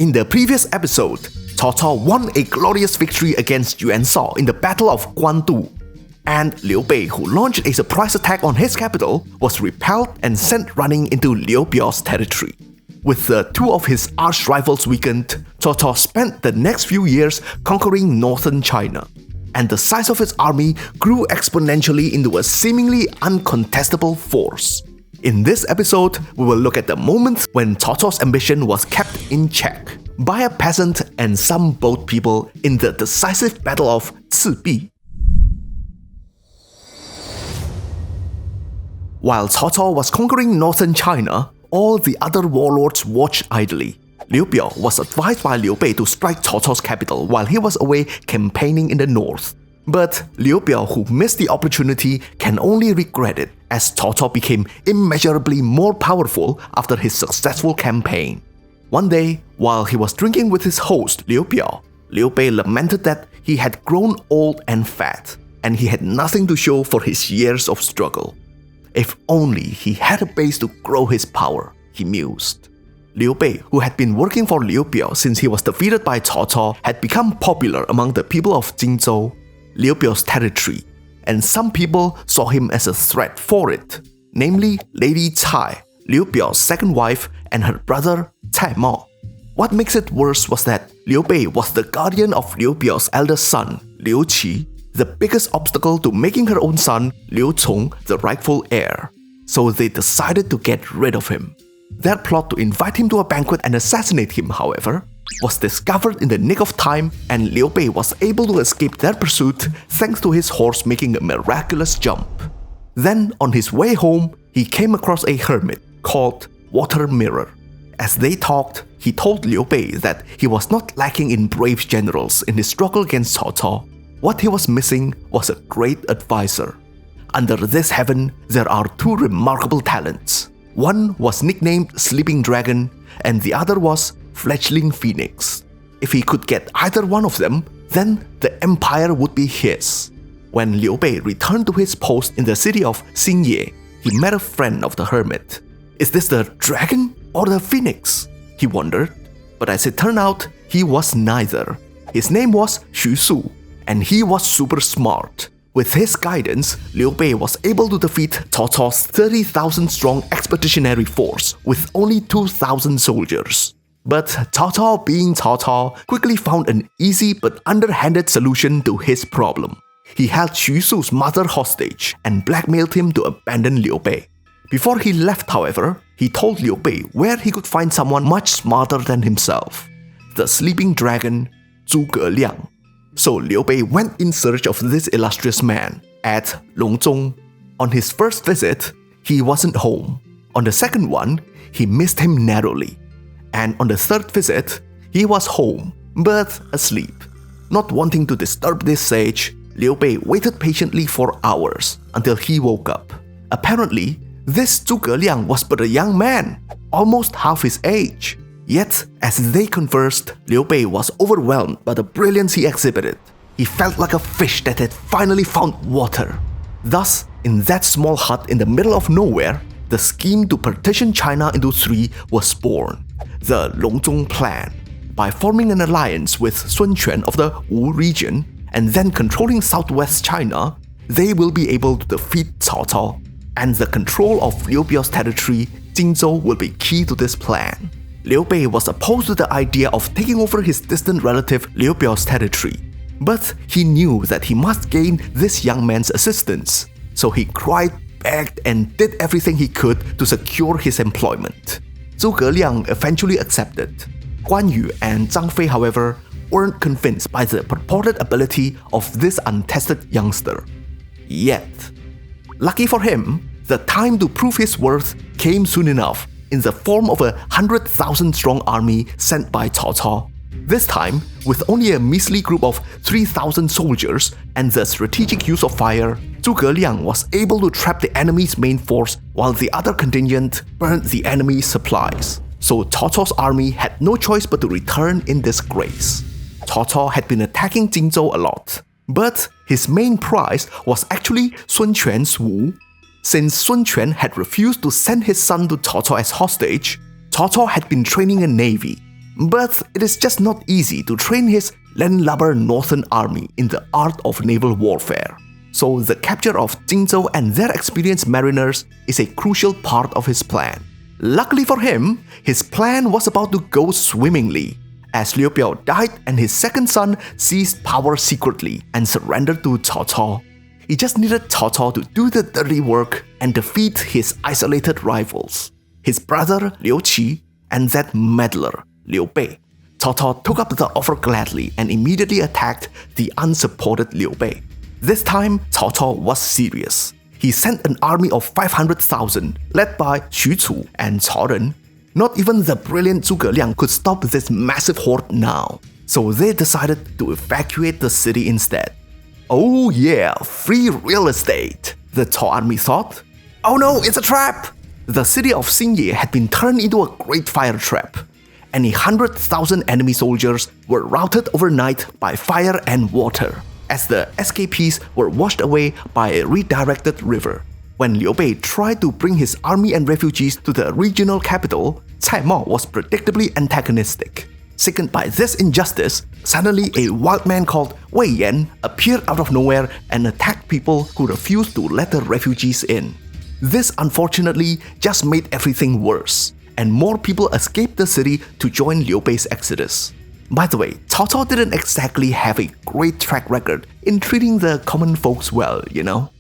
In the previous episode, Cao Cao won a glorious victory against Yuan Shao in the Battle of Guandu, and Liu Bei, who launched a surprise attack on his capital, was repelled and sent running into Liu Bei's territory. With the two of his arch rivals weakened, Cao Cao spent the next few years conquering northern China, and the size of his army grew exponentially into a seemingly uncontestable force. In this episode, we will look at the moments when Cao Cao's ambition was kept in check by a peasant and some boat people in the decisive Battle of Bi. While Cao Cao was conquering northern China, all the other warlords watched idly. Liu Bei was advised by Liu Bei to strike Cao Cao's capital while he was away campaigning in the north. But Liu Bei, who missed the opportunity, can only regret it as Cao Cao became immeasurably more powerful after his successful campaign. One day, while he was drinking with his host Liu Bei lamented that he had grown old and fat, and he had nothing to show for his years of struggle. If only he had a base to grow his power, he mused. Liu Bei, who had been working for Liu Bei since he was defeated by Cao Cao, had become popular among the people of Jingzhou, Liu Bei's territory, and some people saw him as a threat for it, namely Lady Cai, Liu Bei's second wife, and her brother Cai Mao. What makes it worse was that Liu Bei was the guardian of Liu Bei's eldest son, Liu Qi, the biggest obstacle to making her own son, Liu Cong, the rightful heir. So they decided to get rid of him. Their plot to invite him to a banquet and assassinate him, however, was discovered in the nick of time, and Liu Bei was able to escape their pursuit thanks to his horse making a miraculous jump. Then, on his way home, he came across a hermit called Water Mirror. As they talked, he told Liu Bei that he was not lacking in brave generals in his struggle against Cao Cao. What he was missing was a great advisor. Under this heaven, there are two remarkable talents. One was nicknamed Sleeping Dragon, and the other was Fledgling Phoenix. If he could get either one of them, then the empire would be his. When Liu Bei returned to his post in the city of Xingye, he met a friend of the hermit. Is this the dragon or the phoenix? He wondered. But as it turned out, he was neither. His name was Xu Su, and he was super smart. With his guidance, Liu Bei was able to defeat Cao Cao's 30,000 strong expeditionary force with only 2,000 soldiers. But Cao Cao, being Cao Cao, quickly found an easy but underhanded solution to his problem. He held Xu Su's mother hostage and blackmailed him to abandon Liu Bei. Before he left, however, he told Liu Bei where he could find someone much smarter than himself, the sleeping dragon Zhuge Liang. So Liu Bei went in search of this illustrious man at Longzhong. On his first visit, he wasn't home. On the second one, he missed him narrowly. And on the third visit, he was home, but asleep. Not wanting to disturb this sage, Liu Bei waited patiently for hours until he woke up. Apparently, this Zhuge Liang was but a young man, almost half his age. Yet, as they conversed, Liu Bei was overwhelmed by the brilliance he exhibited. He felt like a fish that had finally found water. Thus, in that small hut in the middle of nowhere, the scheme to partition China into three was born, the Longzhong Plan. By forming an alliance with Sun Quan of the Wu region and then controlling southwest China, they will be able to defeat Cao Cao, and the control of Liu Bei's territory, Jingzhou, will be key to this plan. Liu Bei was opposed to the idea of taking over his distant relative Liu Bei's territory, but he knew that he must gain this young man's assistance, so he cried, begged, and did everything he could to secure his employment. Zhuge Liang eventually accepted. Guan Yu and Zhang Fei, however, weren't convinced by the purported ability of this untested youngster. Yet, lucky for him, the time to prove his worth came soon enough in the form of a 100,000 strong army sent by Cao Cao. This time, with only a measly group of 3,000 soldiers and the strategic use of fire, Zhuge Liang was able to trap the enemy's main force while the other contingent burned the enemy's supplies. So Cao Cao's army had no choice but to return in disgrace. Cao Cao had been attacking Jingzhou a lot, but his main prize was actually Sun Quan's Wu. Since Sun Quan had refused to send his son to Cao Cao as hostage, Cao Cao had been training a navy. But it is just not easy to train his landlubber northern army in the art of naval warfare. So the capture of Jingzhou and their experienced mariners is a crucial part of his plan. Luckily for him, his plan was about to go swimmingly, as Liu Bei died and his second son seized power secretly and surrendered to Cao Cao. He just needed Cao Cao to do the dirty work and defeat his isolated rivals, his brother Liu Qi and that meddler Liu Bei. Cao Cao took up the offer gladly and immediately attacked the unsupported Liu Bei. This time, Cao Cao was serious. He sent an army of 500,000 led by Xu Cu and Cao Ren. Not even the brilliant Zhuge Liang could stop this massive horde now, so they decided to evacuate the city instead. Oh yeah, free real estate, the Cao army thought. Oh no, it's a trap! The city of Xinye had been turned into a great fire trap, and 100,000 enemy soldiers were routed overnight by fire and water, as the escapees were washed away by a redirected river. When Liu Bei tried to bring his army and refugees to the regional capital, Cai Mao was predictably antagonistic. Sickened by this injustice, suddenly a wild man called Wei Yan appeared out of nowhere and attacked people who refused to let the refugees in. This unfortunately just made everything worse, and more people escaped the city to join Liu Bei's exodus. By the way, Cao Cao didn't exactly have a great track record in treating the common folks well, you know?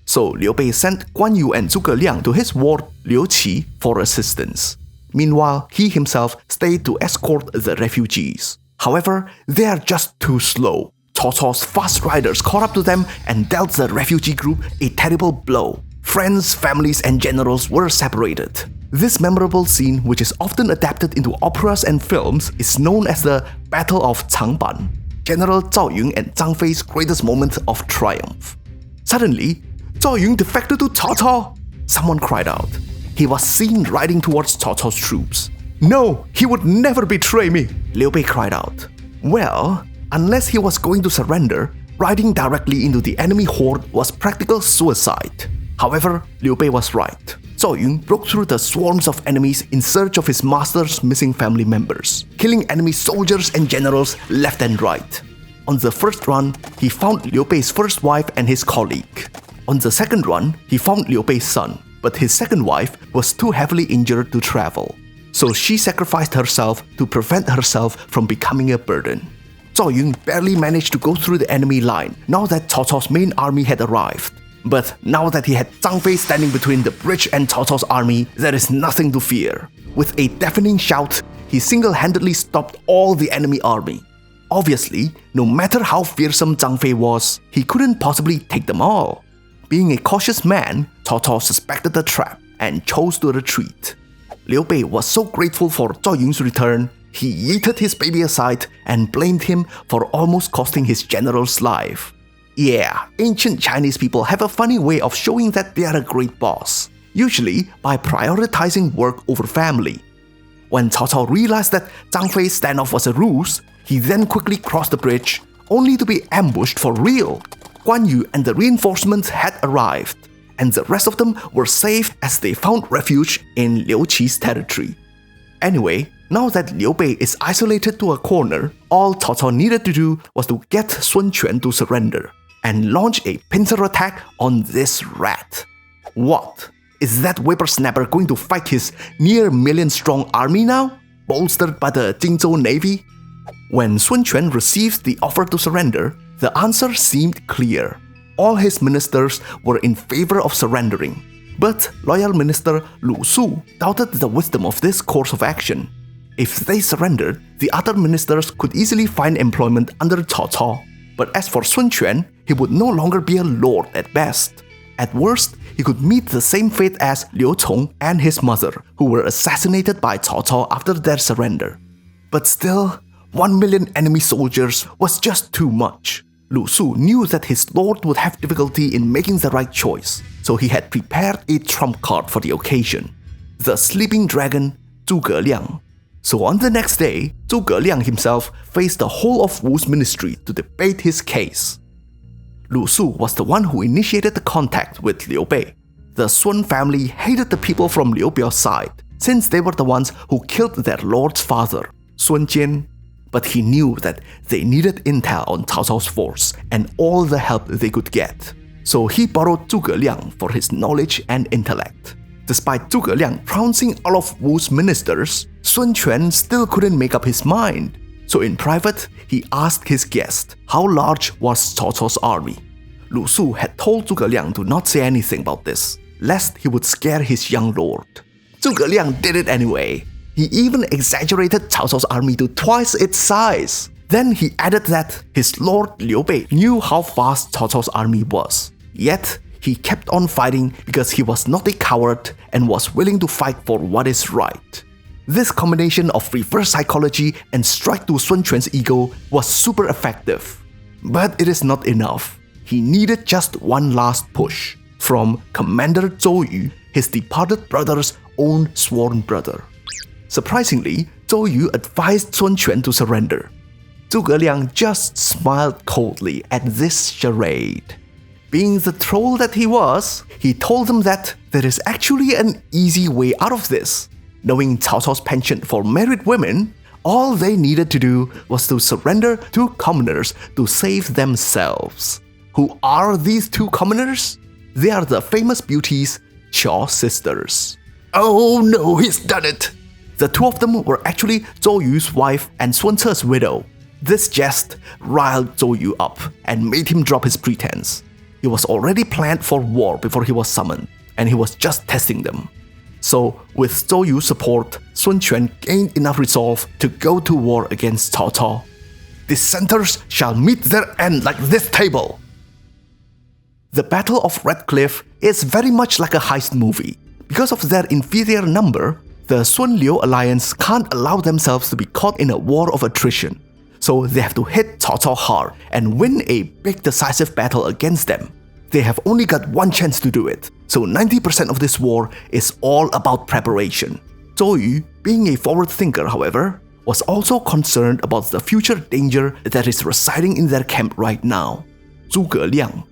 So Liu Bei sent Guan Yu and Zhuge Liang to his ward Liu Qi for assistance. Meanwhile, he himself stayed to escort the refugees. However, they are just too slow. Cao Cao's fast riders caught up to them and dealt the refugee group a terrible blow. Friends, families, and generals were separated. This memorable scene, which is often adapted into operas and films, is known as the Battle of Changban, General Zhao Yun and Zhang Fei's greatest moment of triumph. Suddenly, Zhao Yun defected to Cao Cao! Someone cried out. He was seen riding towards Cao Cao's troops. No, he would never betray me! Liu Bei cried out. Well, unless he was going to surrender, riding directly into the enemy horde was practical suicide. However, Liu Bei was right. Zhao Yun broke through the swarms of enemies in search of his master's missing family members, killing enemy soldiers and generals left and right. On the first run, he found Liu Bei's first wife and his colleague. On the second run, he found Liu Bei's son, but his second wife was too heavily injured to travel. So she sacrificed herself to prevent herself from becoming a burden. Zhao Yun barely managed to go through the enemy line now that Cao Cao's main army had arrived. But now that he had Zhang Fei standing between the bridge and Cao Cao's army, there is nothing to fear. With a deafening shout, he single-handedly stopped all the enemy army. Obviously, no matter how fearsome Zhang Fei was, he couldn't possibly take them all. Being a cautious man, Cao Cao suspected the trap and chose to retreat. Liu Bei was so grateful for Zhao Yun's return, he yeeted his baby aside and blamed him for almost costing his general's life. Yeah, ancient Chinese people have a funny way of showing that they are a great boss, usually by prioritizing work over family. When Cao Cao realized that Zhang Fei's standoff was a ruse, he then quickly crossed the bridge, only to be ambushed for real. Guan Yu and the reinforcements had arrived, and the rest of them were safe as they found refuge in Liu Qi's territory. Anyway, now that Liu Bei is isolated to a corner, all Cao Cao needed to do was to get Sun Quan to surrender and launch a pincer attack on this rat. What? Is that whippersnapper going to fight his near-million-strong army now, bolstered by the Jingzhou Navy? When Sun Quan received the offer to surrender, the answer seemed clear. All his ministers were in favor of surrendering, but loyal minister Lu Su doubted the wisdom of this course of action. If they surrendered, the other ministers could easily find employment under Cao Cao. But as for Sun Quan, he would no longer be a lord at best. At worst, he could meet the same fate as Liu Cong and his mother, who were assassinated by Cao Cao after their surrender. But still, 1 million enemy soldiers was just too much. Lu Su knew that his lord would have difficulty in making the right choice, so he had prepared a trump card for the occasion: the sleeping dragon, Zhuge Liang. So on the next day, Zhuge Liang himself faced the whole of Wu's ministry to debate his case. Lu Su was the one who initiated the contact with Liu Bei. The Sun family hated the people from Liu Bei's side, since they were the ones who killed their lord's father. Sun Jian, but he knew that they needed intel on Cao Cao's force and all the help they could get. So he borrowed Zhuge Liang for his knowledge and intellect. Despite Zhuge Liang trouncing all of Wu's ministers, Sun Quan still couldn't make up his mind. So in private, he asked his guest how large was Cao Cao's army. Lu Su had told Zhuge Liang to not say anything about this, lest he would scare his young lord. Zhuge Liang did it anyway. He even exaggerated Cao Cao's army to twice its size. Then he added that his lord Liu Bei knew how vast Cao Cao's army was. Yet, he kept on fighting because he was not a coward and was willing to fight for what is right. This combination of reverse psychology and strike to Sun Quan's ego was super effective. But it is not enough. He needed just one last push from Commander Zhou Yu, his departed brother's own sworn brother. Surprisingly, Zhou Yu advised Sun Quan to surrender. Zhuge Liang just smiled coldly at this charade. Being the troll that he was, he told them that there is actually an easy way out of this. Knowing Cao Cao's penchant for married women, all they needed to do was to surrender to commoners to save themselves. Who are these two commoners? They are the famous beauties, Qiao sisters. Oh no, he's done it! The two of them were actually Zhou Yu's wife and Sun Ce's widow. This jest riled Zhou Yu up and made him drop his pretense. He was already planned for war before he was summoned, and he was just testing them. So, with Zhou Yu's support, Sun Quan gained enough resolve to go to war against Cao Cao. Dissenters shall meet their end like this table! The Battle of Red Cliff is very much like a heist movie. Because of their inferior number, the Sun-Liu alliance can't allow themselves to be caught in a war of attrition. So they have to hit Cao Cao hard and win a big decisive battle against them. They have only got one chance to do it, so 90% of this war is all about preparation. Zhou Yu, being a forward thinker however, was also concerned about the future danger that is residing in their camp right now. Zhuge Liang.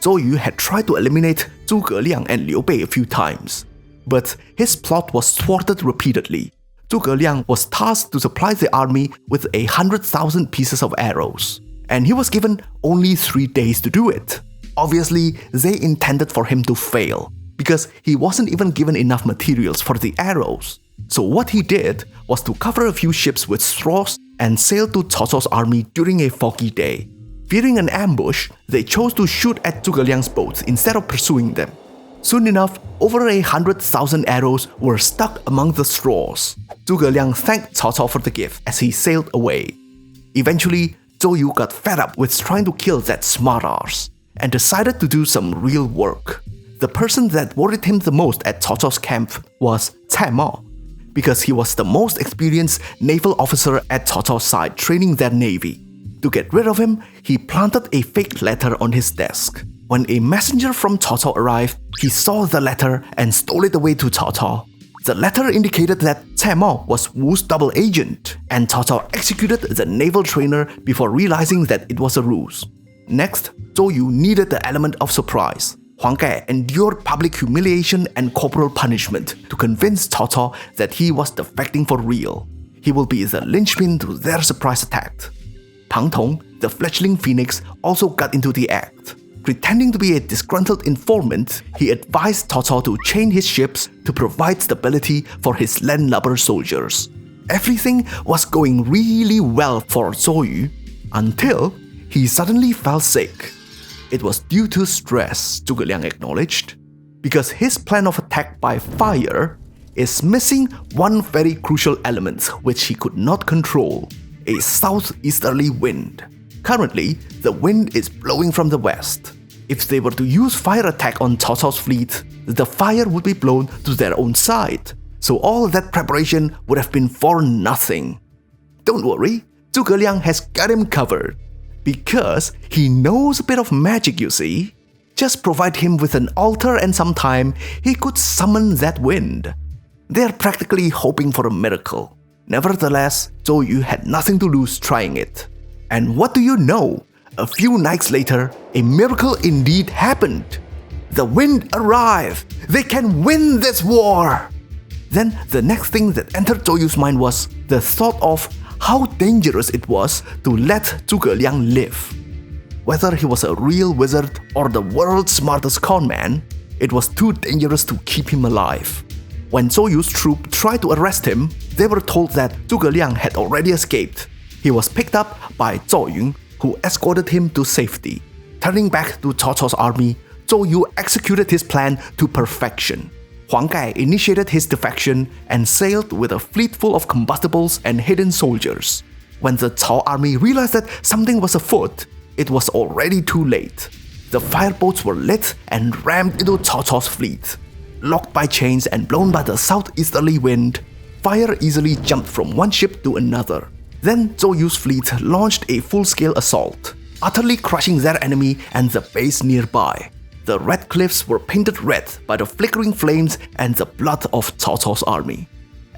Zhou Yu had tried to eliminate Zhuge Liang and Liu Bei a few times, but his plot was thwarted repeatedly. Zhuge Liang was tasked to supply the army with 100,000 pieces of arrows, and he was given only 3 days to do it. Obviously, they intended for him to fail, because he wasn't even given enough materials for the arrows. So what he did was to cover a few ships with straws and sail to Cao Cao's army during a foggy day. Fearing an ambush, they chose to shoot at Zhuge Liang's boats instead of pursuing them. Soon enough, over 100,000 arrows were stuck among the straws. Zhuge Liang thanked Cao Cao for the gift as he sailed away. Eventually, Zhou Yu got fed up with trying to kill that smartass and decided to do some real work. The person that worried him the most at Cao Cao's camp was Cai Mao, because he was the most experienced naval officer at Cao Cao's side training their navy. To get rid of him, he planted a fake letter on his desk. When a messenger from Cao Cao arrived, he saw the letter and stole it away to Cao Cao. The letter indicated that Cai Mao was Wu's double agent, and Cao Cao executed the naval trainer before realizing that it was a ruse. Next, Zhou Yu needed the element of surprise. Huang Gai endured public humiliation and corporal punishment to convince Cao Cao that he was defecting for real. He will be the linchpin to their surprise attack. Pang Tong, the fledgling phoenix, also got into the act. Pretending to be a disgruntled informant, he advised Cao Cao to chain his ships to provide stability for his landlubber soldiers. Everything was going really well for Zhou Yu until he suddenly fell sick. It was due to stress, Zhuge Liang acknowledged, because his plan of attack by fire is missing one very crucial element which he could not control: a southeasterly wind. Currently, the wind is blowing from the west. If they were to use fire attack on Cao Cao's fleet, the fire would be blown to their own side, so all that preparation would have been for nothing. Don't worry, Zhuge Liang has got him covered. Because he knows a bit of magic, you see. Just provide him with an altar and some time, he could summon that wind. They're practically hoping for a miracle. Nevertheless, Zhou Yu had nothing to lose trying it. And what do you know? A few nights later, a miracle indeed happened. The wind arrived! They can win this war! Then the next thing that entered Zhou Yu's mind was the thought of how dangerous it was to let Zhuge Liang live. Whether he was a real wizard or the world's smartest conman, it was too dangerous to keep him alive. When Zhou Yu's troop tried to arrest him, they were told that Zhuge Liang had already escaped. He was picked up by Zhou Yun, who escorted him to safety. Turning back to Cao Cao's army, Zhou Yu executed his plan to perfection. Huang Gai initiated his defection and sailed with a fleet full of combustibles and hidden soldiers. When the Cao army realized that something was afoot, it was already too late. The fireboats were lit and rammed into Cao Cao's fleet. Locked by chains and blown by the southeasterly wind, fire easily jumped from one ship to another. Then Zhou Yu's fleet launched a full-scale assault, utterly crushing their enemy and the base nearby. The red cliffs were painted red by the flickering flames and the blood of Cao Cao's army.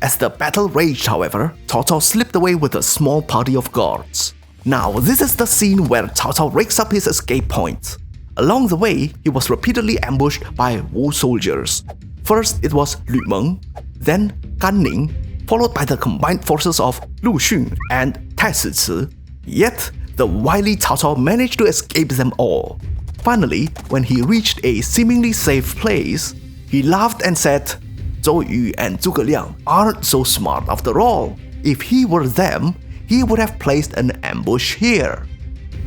As the battle raged, however, Cao Cao slipped away with a small party of guards. Now, this is the scene where Cao Cao rakes up his escape points. Along the way, he was repeatedly ambushed by Wu soldiers. First, it was Lu Meng, then Gan Ning, followed by the combined forces of Lu Xun and Tai Sici. Yet, the wily Cao Cao managed to escape them all. Finally, when he reached a seemingly safe place, he laughed and said, "Zhou Yu and Zhuge Liang aren't so smart after all. If he were them, he would have placed an ambush here."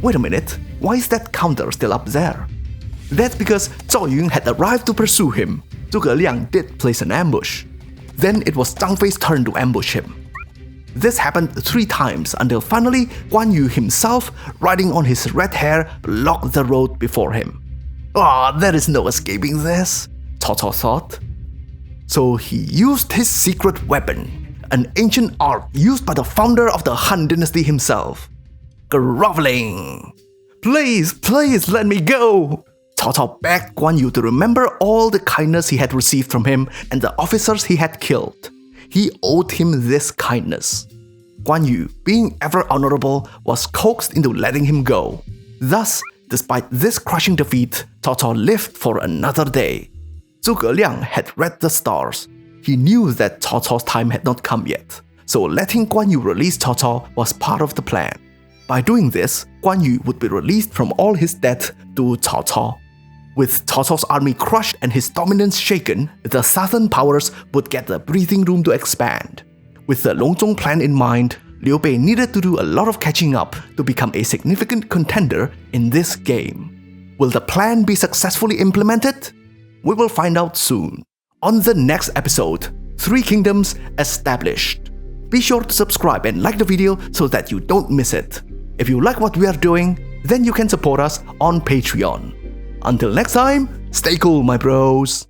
Wait a minute, why is that counter still up there? That's because Zhou Yun had arrived to pursue him. Zhuge Liang did place an ambush. Then it was Zhang Fei's turn to ambush him. This happened 3 times until finally Guan Yu himself, riding on his red hare, blocked the road before him. There is no escaping this, Cao Cao thought. So he used his secret weapon, an ancient art used by the founder of the Han Dynasty himself. Groveling! Please let me go! Cao Cao begged Guan Yu to remember all the kindness he had received from him and the officers he had killed. He owed him this kindness. Guan Yu, being ever honorable, was coaxed into letting him go. Thus, despite this crushing defeat, Cao Cao lived for another day. Zhuge Liang had read the stars. He knew that Cao Cao's time had not come yet, so letting Guan Yu release Cao Cao was part of the plan. By doing this, Guan Yu would be released from all his debt to Cao Cao. With Cao Cao's army crushed and his dominance shaken, the southern powers would get the breathing room to expand. With the Longzhong plan in mind, Liu Bei needed to do a lot of catching up to become a significant contender in this game. Will the plan be successfully implemented? We will find out soon. On the next episode, Three Kingdoms Established. Be sure to subscribe and like the video so that you don't miss it. If you like what we are doing, then you can support us on Patreon. Until next time, stay cool, my bros.